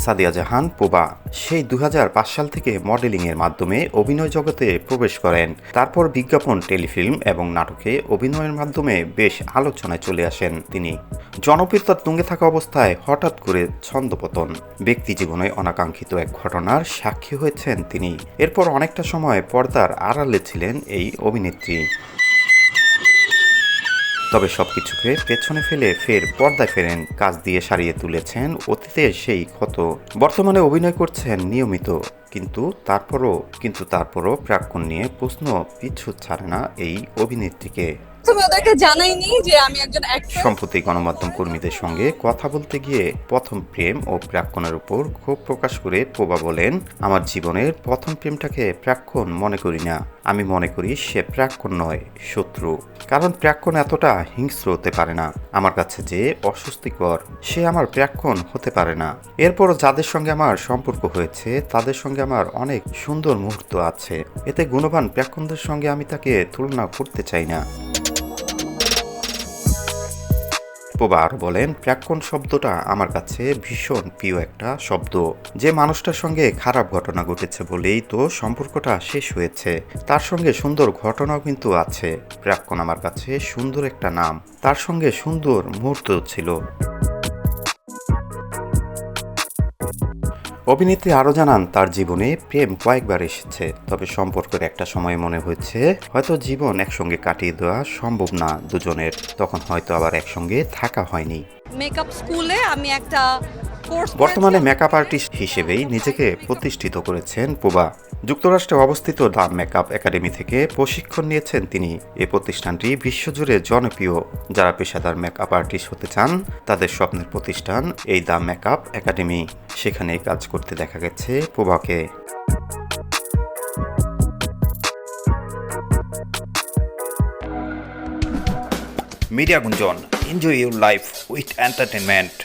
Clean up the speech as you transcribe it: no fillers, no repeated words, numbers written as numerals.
সাদিয়া জাহান পুবা। সেই ২০০৫ সাল থেকে মডেলিংয়ের মাধ্যমে অভিনয় জগতে প্রবেশ করেন। তারপর বিজ্ঞাপন, টেলিফিল্ম এবং নাটকে অভিনয়ের মাধ্যমে বেশ আলোচনায় চলে আসেন তিনি। জনপ্রিয়তার তুঙ্গে থাকা অবস্থায় হঠাৎ করে ছন্দপতন। ব্যক্তি জীবনে অনাকাঙ্ক্ষিত এক ঘটনার সাক্ষী হয়েছেন তিনি। এরপর অনেকটা সময় পর্দার আড়ালে ছিলেন এই অভিনেত্রী। তবে সবকিছুকে পেছনে ফেলে ফের পর্দায় ফেরেন, কাজ দিয়ে সারিয়ে তুলেছেন অতীতের সেই ক্ষত। বর্তমানে অভিনয় করছেন নিয়মিত, কিন্তু তারপরও প্রাক্কন নিয়ে প্রশ্ন পিছু ছাড়ে না এই অভিনেত্রীকে। তুমি ওদেরকে জানাইনি যে আমি একজন অ্যাক্টর। সম্প্রতি গণমাধ্যম কর্মীদের সঙ্গে কথা বলতে গিয়ে প্রথম প্রেম ও প্রাক্কনের উপর ক্ষোভ প্রকাশ করে পোবা বলেন, আমার জীবনের প্রথম প্রেমটাকে প্রাক্কন মনে করি না। আমি মনে করি সে প্রাক্কন নয়, শত্রু। কারণ প্রাক্কন এতটা হিংস্র হতে পারে না। আমার কাছে যে অস্বস্তিকর, সে আমার প্রাক্কন হতে পারে না। এরপর যাদের সঙ্গে আমার সম্পর্ক হয়েছে তাদের সঙ্গে আমার অনেক সুন্দর মুহূর্ত আছে। এতে গুণবান প্রাক্কনদের সঙ্গে আমি তাকে তুলনা করতে চাই না। পোবা আরও বলেন, প্রাক্কন শব্দটা আমার কাছে ভীষণ প্রিয় একটা শব্দ। যে মানুষটার সঙ্গে খারাপ ঘটনা ঘটেছে বলেই তো সম্পর্কটা শেষ হয়েছে। তার সঙ্গে সুন্দর ঘটনাও কিন্তু আছে। প্রাক্কন আমার কাছে সুন্দর একটা নাম। তার সঙ্গে সুন্দর মুহূর্ত ছিল। অভিনেত্রী আরও জানান, তার জীবনে প্রেম কয়েকবার এসেছে। তবে সম্পর্কের একটা সময় মনে হয়েছে হয়তো জীবন একসঙ্গে কাটিয়ে দেওয়া সম্ভব না দুজনের। তখন হয়তো আবার একসঙ্গে থাকা হয়নি। মেকআপ স্কুলে আমি একটা কোর্স বর্তমানে মেকআপ আর্টিস্ট হিসেবেই নিজেকে প্রতিষ্ঠিত করেছেন পোবা। যুক্তরাষ্ট্রে অবস্থিত দ্য মেকআপ একাডেমি থেকে প্রশিক্ষণ নিয়েছেন তিনি। এই প্রতিষ্ঠানটি বিশ্বজুড়ে জনপ্রিয়। যারা পেশাদার মেকআপ আর্টিস্ট হতে চান তাদের স্বপ্নের প্রতিষ্ঠান এই দ্য মেকআপ একাডেমি। সেখানেই কাজ করতে দেখা গেছে পোবাকে। মিডিয়া গুঞ্জন, enjoy your life with entertainment.